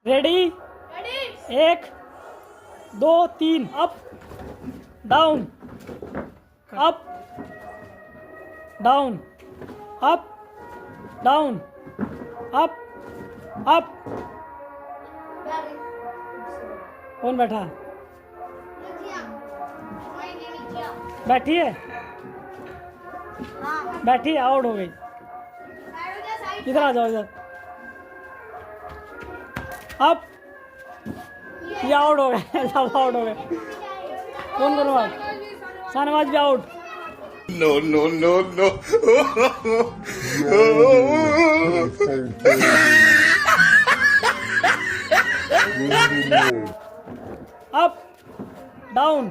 Ready, एक दो तीन, up down up down up down up up. कौन बैठा? बैठी है, बैठी है, आउट हो गई। इधर आ जाओ, इधर। अब ये आउट हो गए, सब आउट हो गए। कौन कौन आउट? शाहनवाज भी out. No, no, no, no. Up down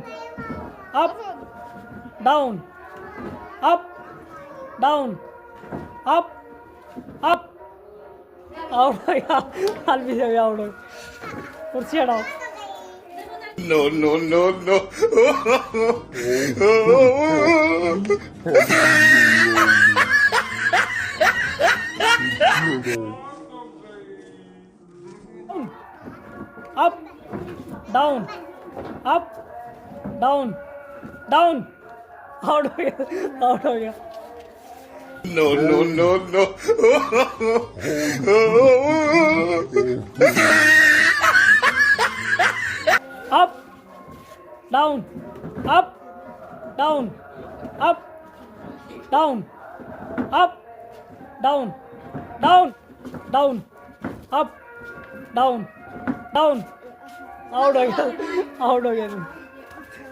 up down up down up up. Out हो गया, अलवी से भी आउट हो गया। कुर्सी हटाओ। No, no, no, no. Up down up down down. Out हो गया, आउट हो गया। No, no, no, no. Up down up down up down up down down down up down down. Out हो गया, आउट हो गया।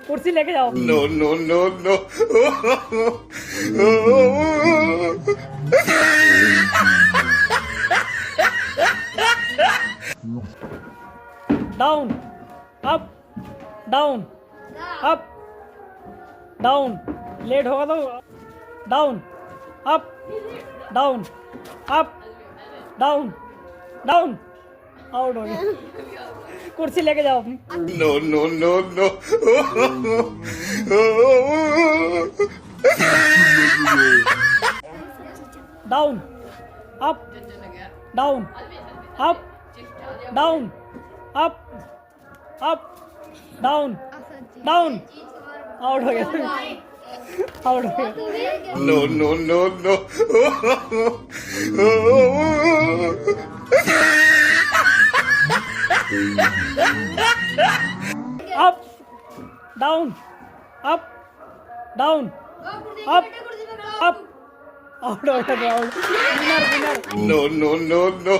कुर्सी लेके जाओ। No, no, no, no. Down up down up down. Late होगा तो down up down up down down. Out हो गया। कुर्सी लेके जाओ अपनी। No, no, no, no. Down up down up down up up down down. Out हो गया, आउट हो गया। No, no, no, no. Up down up down up up. Out हो गया, out. Winner winner. No, no, no, no.